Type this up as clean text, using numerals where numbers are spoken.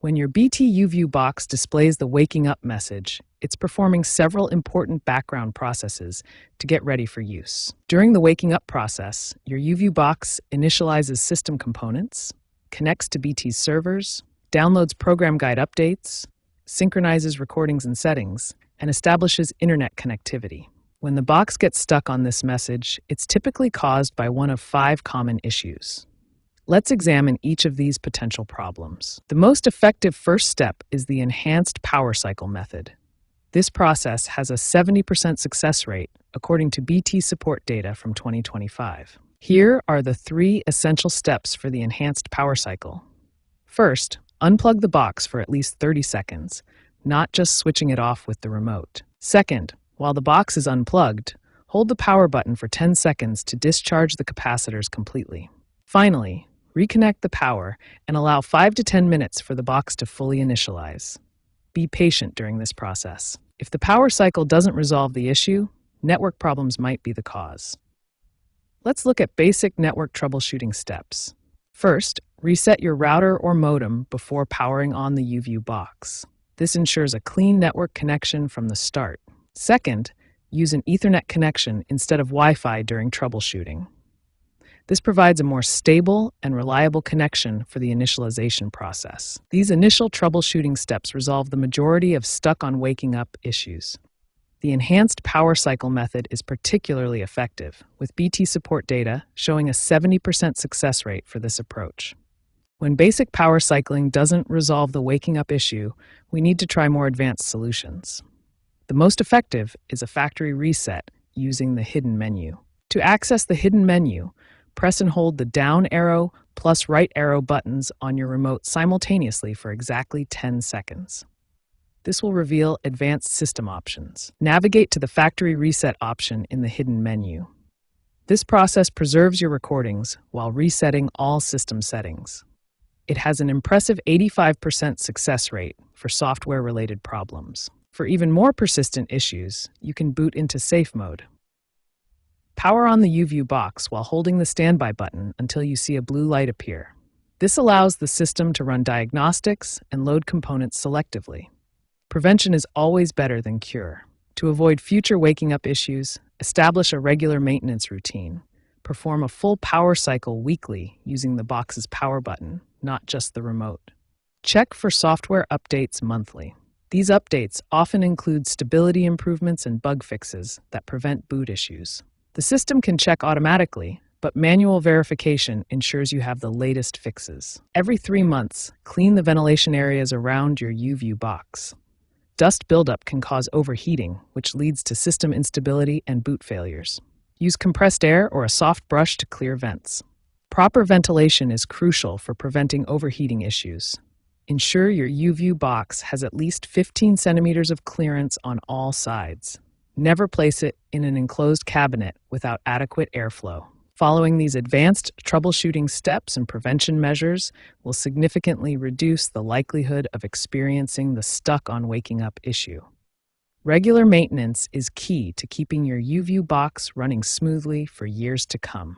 When your BT YouView box displays the waking up message, it's performing several important background processes to get ready for use. During the waking up process, your YouView box initializes system components, connects to BT's servers, downloads program guide updates, synchronizes recordings and settings, and establishes internet connectivity. When the box gets stuck on this message, it's typically caused by one of 5 common issues. Let's examine each of these potential problems. The most effective first step is the enhanced power cycle method. This process has a 70% success rate, according to BT support data from 2025. Here are the 3 essential steps for the enhanced power cycle. First, unplug the box for at least 30 seconds, not just switching it off with the remote. Second, while the box is unplugged, hold the power button for 10 seconds to discharge the capacitors completely. Finally, reconnect the power and allow 5 to 10 minutes for the box to fully initialize. Be patient during this process. If the power cycle doesn't resolve the issue, network problems might be the cause. Let's look at basic network troubleshooting steps. First, reset your router or modem before powering on the YouView box. This ensures a clean network connection from the start. Second, use an Ethernet connection instead of Wi-Fi during troubleshooting. This provides a more stable and reliable connection for the initialization process. These initial troubleshooting steps resolve the majority of stuck on waking up issues. The enhanced power cycle method is particularly effective, with BT support data showing a 70% success rate for this approach. When basic power cycling doesn't resolve the waking up issue, we need to try more advanced solutions. The most effective is a factory reset using the hidden menu. To access the hidden menu, press and hold the down arrow plus right arrow buttons on your remote simultaneously for exactly 10 seconds. This will reveal advanced system options. Navigate to the factory reset option in the hidden menu. This process preserves your recordings while resetting all system settings. It has an impressive 85% success rate for software-related problems. For even more persistent issues, you can boot into safe mode. Power on the YouView box while holding the standby button until you see a blue light appear. This allows the system to run diagnostics and load components selectively. Prevention is always better than cure. To avoid future waking up issues, establish a regular maintenance routine. Perform a full power cycle weekly using the box's power button, not just the remote. Check for software updates monthly. These updates often include stability improvements and bug fixes that prevent boot issues. The system can check automatically, but manual verification ensures you have the latest fixes. Every 3 months, clean the ventilation areas around your YouView box. Dust buildup can cause overheating, which leads to system instability and boot failures. Use compressed air or a soft brush to clear vents. Proper ventilation is crucial for preventing overheating issues. Ensure your YouView box has at least 15 centimeters of clearance on all sides. Never place it in an enclosed cabinet without adequate airflow. Following these advanced troubleshooting steps and prevention measures will significantly reduce the likelihood of experiencing the stuck on waking up issue. Regular maintenance is key to keeping your YouView box running smoothly for years to come.